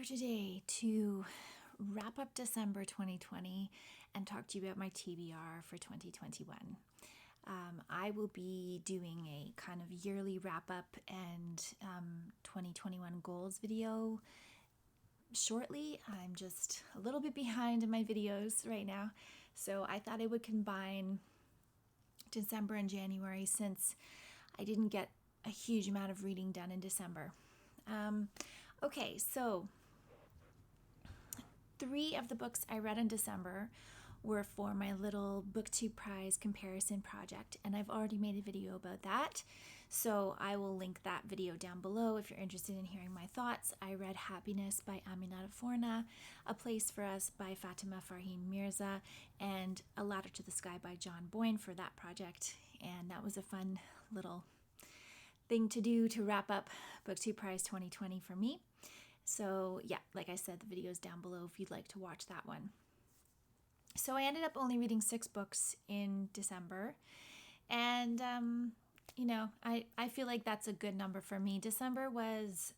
here today to wrap up December 2020 and talk to you about my TBR for 2021. I will be doing a kind of yearly wrap up and 2021 goals video shortly. I'm just a little bit behind in my videos right now, so I thought I would combine December and January since I didn't get a huge amount of reading done in December. Okay, so 3 of the books I read in December were for my little BookTube prize comparison project, and I've already made a video about that, so I will link that video down below if you're interested in hearing my thoughts. I read Happiness by Aminnata Forna, A Place for Us by Fatima, Fahreen, Mirza, and A Ladder to the Sky by Boyne for that project, and that was a fun little thing to do to wrap up BookTube Prize 2020 for me. So yeah, like I said, the video is down below if you'd like to watch that one. So I ended up only reading 6 books in December, and I feel like that's a good number for me. December was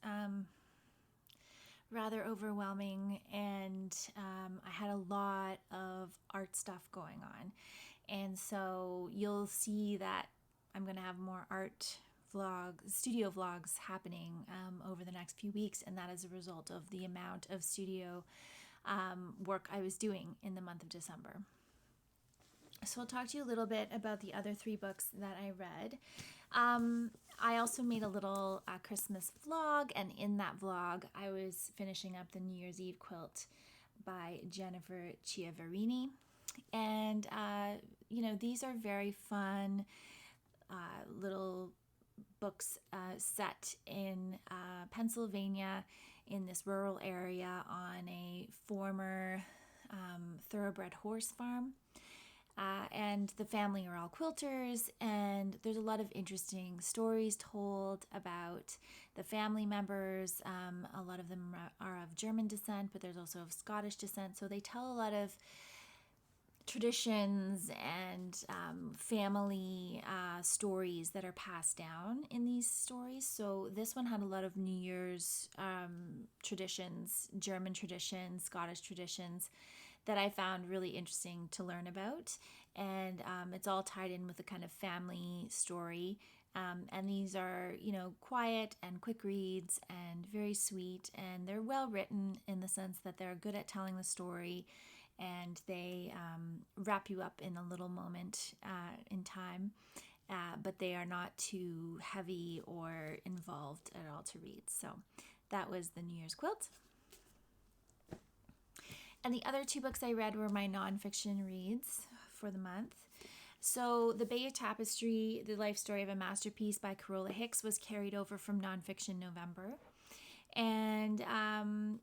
rather overwhelming, and I had a lot of art stuff going on, and so you'll see that I'm going to have more studio vlogs happening over the next few weeks, and that is a result of the amount of studio work I was doing in the month of December. So I'll talk to you a little bit about the other 3 books that I read. I also made a little Christmas vlog, and in that vlog I was finishing up the New Year's Eve Quilt by Jennifer Chiaverini, and these are very fun little books set in Pennsylvania, in this rural area on a former thoroughbred horse farm. And the family are all quilters, and there's a lot of interesting stories told about the family members. A lot of them are of German descent, but there's also of Scottish descent. So they tell a lot of traditions and family stories that are passed down in these stories. So this one had a lot of New Year's traditions, German traditions, Scottish traditions that I found really interesting to learn about. And it's all tied in with a kind of family story. And these are, quiet and quick reads and very sweet, and they're well written in the sense that they're good at telling the story, and they wrap you up in a little moment in time, but they are not too heavy or involved at all to read. So that was the New Year's Quilt. And the other 2 books I read were my nonfiction reads for the month. So the Beta Tapestry, The Life Story of a Masterpiece by Carola Hicks was carried over from nonfiction November. And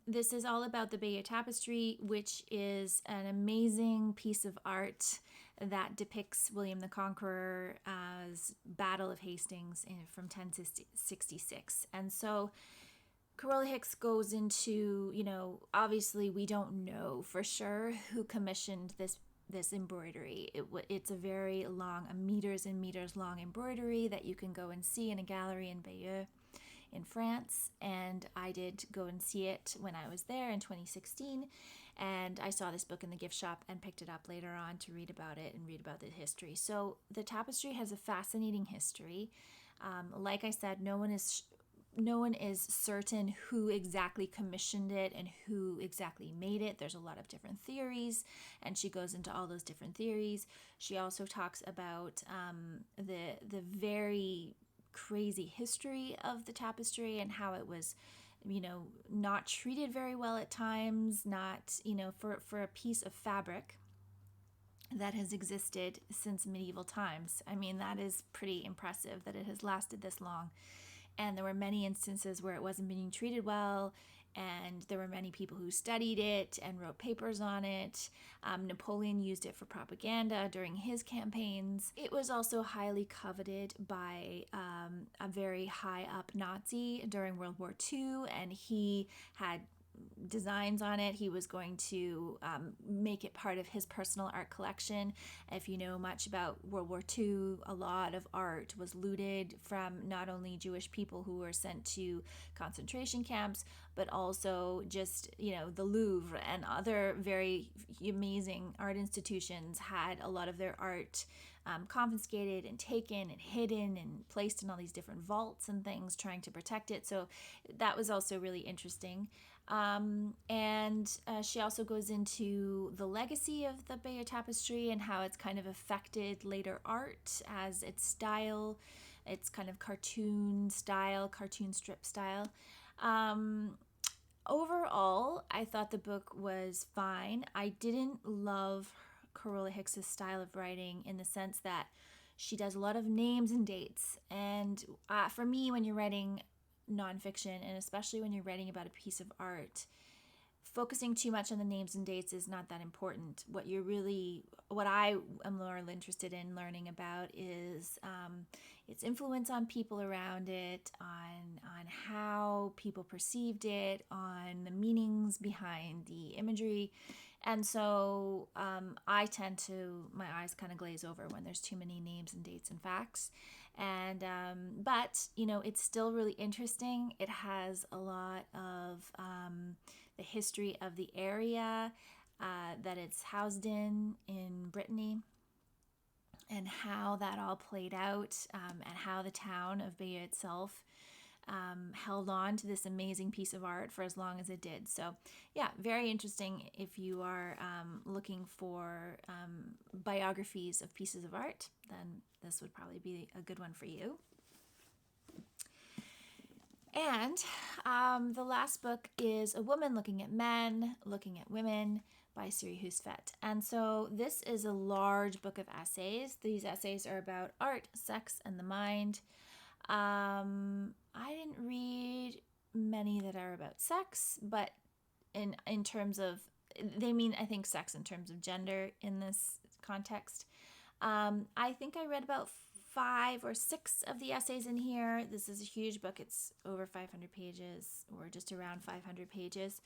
this is all about the Beta Tapestry, which is an amazing piece of art that depicts William the Conqueror's Battle of Hastings from 1066. And so Carola Hicks goes into, obviously we don't know for sure who commissioned this embroidery. It's a very long, a meters and meters long embroidery that you can go and see in a gallery in Bayeux in France, and I did go and see it when I was there in 2016, and I saw this book in the gift shop and picked it up later on to read about it and read about the history. So the tapestry has a fascinating history. Like I said, no one is certain who exactly commissioned it and who exactly made it. There's a lot of different theories, and she goes into all those different theories. She also talks about the very crazy history of the tapestry and how it was, not treated very well at times, not, for a piece of fabric that has existed since medieval times. I mean, that is pretty impressive that it has lasted this long. And there were many instances where it wasn't being treated well, and there were many people who studied it and wrote papers on it. Napoleon used it for propaganda during his campaigns. It was also highly coveted by a very high up Nazi during World War II, and he had designs on it. He was going to make it part of his personal art collection. If you know much about World War II, a lot of art was looted from not only Jewish people who were sent to concentration camps, but also just, the Louvre and other very amazing art institutions had a lot of their art confiscated and taken and hidden and placed in all these different vaults and things, trying to protect it. So that was also really interesting. And she also goes into the legacy of the Beta Tapestry and how it's kind of affected later art as its style, its kind of cartoon strip style. Overall, I thought the book was fine. I didn't love Carola Hicks's style of writing in the sense that she does a lot of names and dates. And for me, when you're writing nonfiction, and especially when you're writing about a piece of art, focusing too much on the names and dates is not that important. What I am more interested in learning about is its influence on people around it, on how people perceived it, on the meanings behind the imagery. And so I tend to, my eyes kind of glaze over when there's too many names and dates and facts. And but it's still really interesting. It has a lot of the history of the area that it's housed in Brittany, and how that all played out, and how the town of Bayeux itself held on to this amazing piece of art for as long as it did. So yeah, very interesting if you are looking for biographies of pieces of art, then this would probably be a good one for you. And the last book is A Woman Looking at Men, Looking at Women by Siri Hustvedt. And so this is a large book of essays. These essays are about art, sex, and the mind. I didn't read many that are about sex, but in terms of, they mean, I think, sex in terms of gender in this context. I think I read about 5 or 6 of the essays in here. This is a huge book. It's over 500 pages, or just around 500 pages.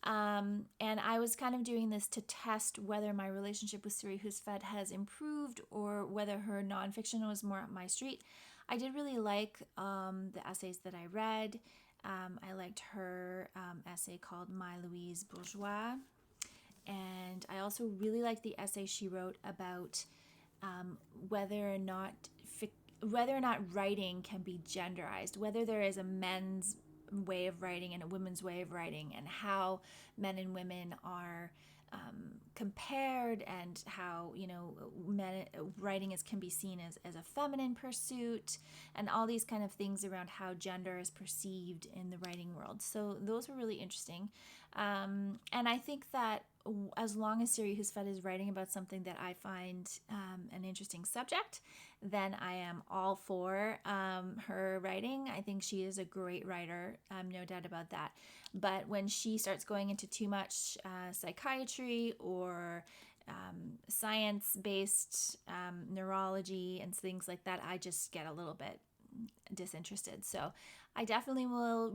And I was kind of doing this to test whether my relationship with Siri Hustvedt has improved or whether her nonfiction was more up my street. I did really like the essays that I read. I liked her essay called My Louise Bourgeois. And I also really liked the essay she wrote about whether or not writing can be genderized, whether there is a men's way of writing and a women's way of writing, and how men and women are compared, and how men writing can be seen as a feminine pursuit, and all these kind of things around how gender is perceived in the writing world. So those were really interesting, and I think that as long as Siri Hustvedt is writing about something that I find an interesting subject, then I am all for her writing. I think she is a great writer, no doubt about that. But when she starts going into too much psychiatry or science-based neurology and things like that, I just get a little bit disinterested. So I definitely will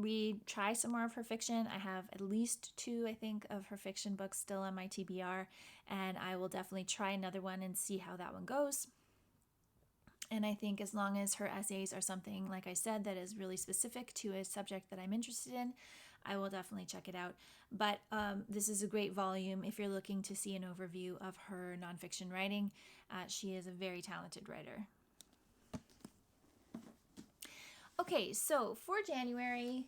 try some more of her fiction. I have at least 2, I think, of her fiction books still on my TBR, and I will definitely try another one and see how that one goes. And I think as long as her essays are something, like I said, that is really specific to a subject that I'm interested in, I will definitely check it out. But this is a great volume if you're looking to see an overview of her nonfiction writing. She is a very talented writer. Okay, so for January,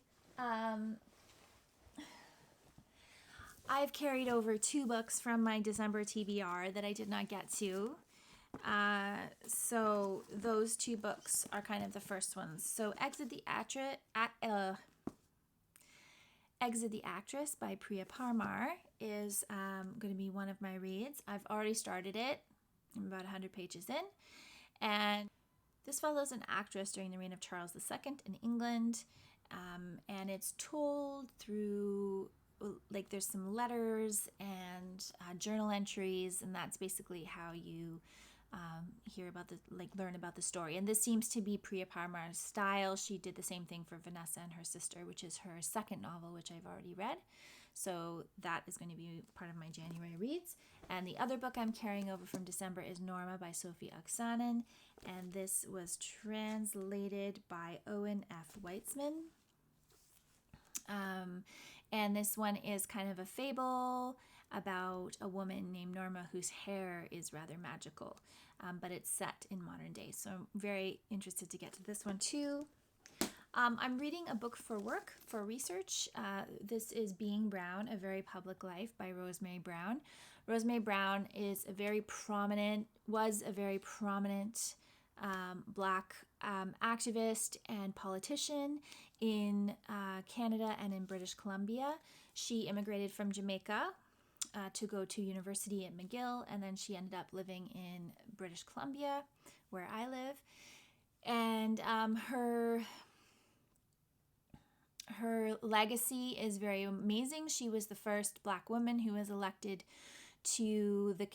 I've carried over 2 books from my December TBR that I did not get to. So those 2 books are kind of the first ones. So Exit the Actress by Priya Parmar is going to be one of my reads. I've already started it. I'm about 100 pages in. And this follows an actress during the reign of Charles II in England. And it's told through, there's some letters and journal entries, and that's basically how you learn about the story. And this seems to be Priya Parmar's style. She did the same thing for Vanessa and Her Sister, which is her second novel, which I've already read. So that is going to be part of my January reads. And the other book I'm carrying over from December is Norma by Sofi Oksanen. And this was translated by Owen F. Weitzman. And this one is kind of a fable about a woman named Norma whose hair is rather magical, but it's set in modern day. So I'm very interested to get to this one too. I'm reading a book for work, for research. This is Being Brown, A Very Public Life by Rosemary Brown. Rosemary Brown was a very prominent Black activist and politician in Canada and in British Columbia. She immigrated from Jamaica to go to university at McGill, and then she ended up living in British Columbia, where I live. And her legacy is very amazing. She was the first Black woman who was elected to the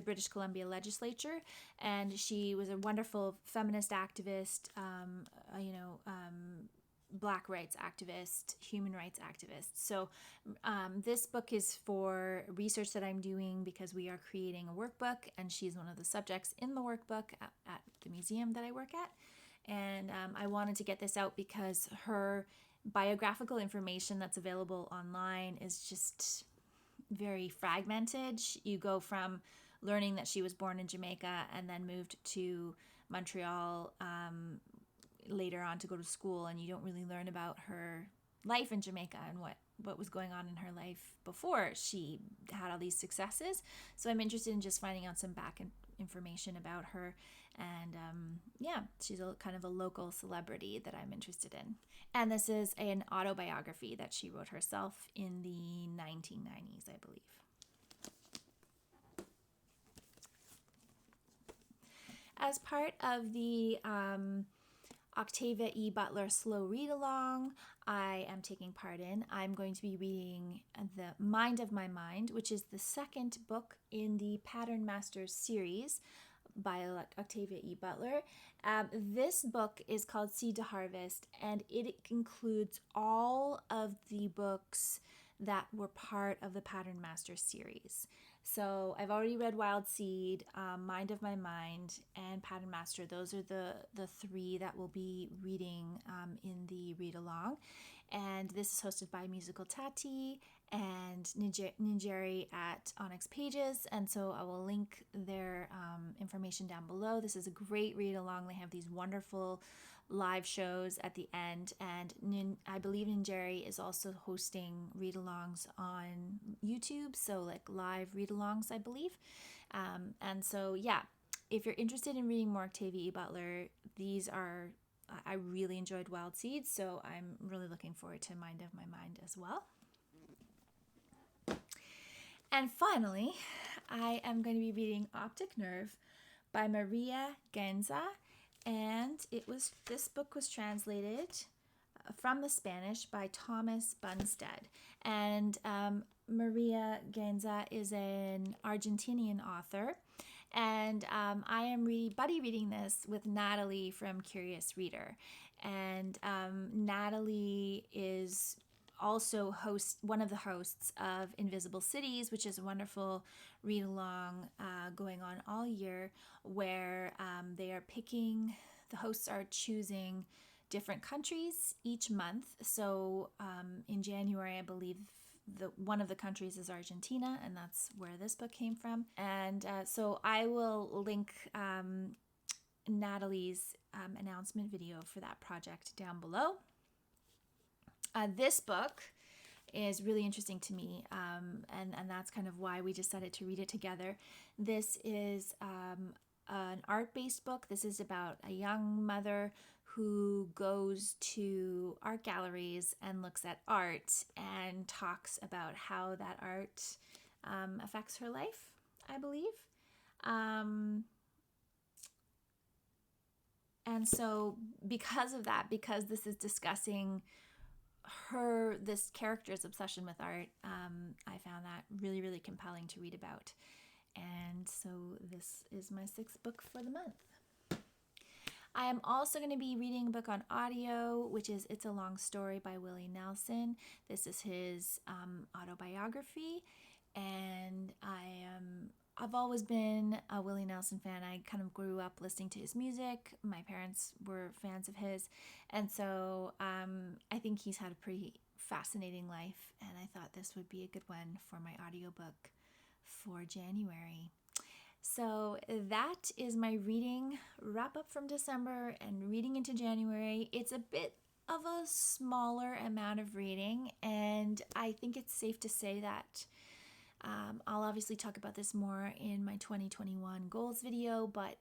British Columbia legislature, and she was a wonderful feminist activist, Black rights activist, human rights activist. So this book is for research that I'm doing because we are creating a workbook, and she's one of the subjects in the workbook at the museum that I work at. And I wanted to get this out because her biographical information that's available online is just very fragmented. You go from learning that she was born in Jamaica and then moved to Montreal later on to go to school, and you don't really learn about her life in Jamaica and what was going on in her life before she had all these successes. So I'm interested in just finding out some back information about her. And she's a kind of a local celebrity that I'm interested in. And this is an autobiography that she wrote herself in the 1990s, I believe. As part of the Octavia E Butler Slow Read Along I am taking part in, I'm going to be reading The Mind of My Mind, which is the second book in the Pattern Masters series by Octavia E Butler. This book is called Seed to Harvest, and it includes all of the books that were part of the Pattern Masters series. So I've already read Wild Seed, Mind of My Mind, and Pattern Master. Those are the three that we'll be reading in the read along. And this is hosted by Musical Tati and Ninjeri at Onyx Pages. And so I will link their information down below. This is a great read along. They have these wonderful live shows at the end, and I believe Ninjeri is also hosting read-alongs on YouTube, so like live read-alongs, I believe. And so if you're interested in reading more Octavia E Butler, I really enjoyed Wild Seeds, so I'm really looking forward to Mind of My Mind as well. And finally, I am going to be reading Optic Nerve by Maria Gainza. And this book was translated from the Spanish by Thomas Bunstead. And Maria Gainza is an Argentinian author. And I am buddy reading this with Natalie from Curious Reader. And Natalie is also one of the hosts of Invisible Cities, which is a wonderful read-along going on all year, where the hosts are choosing different countries each month. So in January, I believe one of the countries is Argentina, and that's where this book came from. And so I will link Natalie's announcement video for that project down below. This book is really interesting to me, and that's kind of why we decided to read it together. This is an art-based book. This is about a young mother who goes to art galleries and looks at art and talks about how that art affects her life, I believe. And so because of that, because this is discussing this character's obsession with art, I found that really, really compelling to read about. And so this is my sixth book for the month. I am also going to be reading a book on audio, which is It's a Long Story by Willie Nelson. This is his autobiography, and I've always been a Willie Nelson fan. I kind of grew up listening to his music. My parents were fans of his, and so I think he's had a pretty fascinating life, and I thought this would be a good one for my audiobook for January. So that is my reading wrap up from December and reading into January. It's a bit of a smaller amount of reading, and I think it's safe to say that I'll obviously talk about this more in my 2021 goals video, but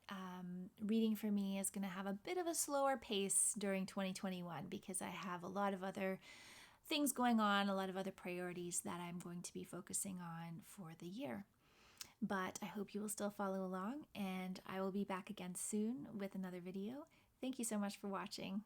reading for me is going to have a bit of a slower pace during 2021 because I have a lot of other things going on, a lot of other priorities that I'm going to be focusing on for the year. But I hope you will still follow along, and I will be back again soon with another video. Thank you so much for watching.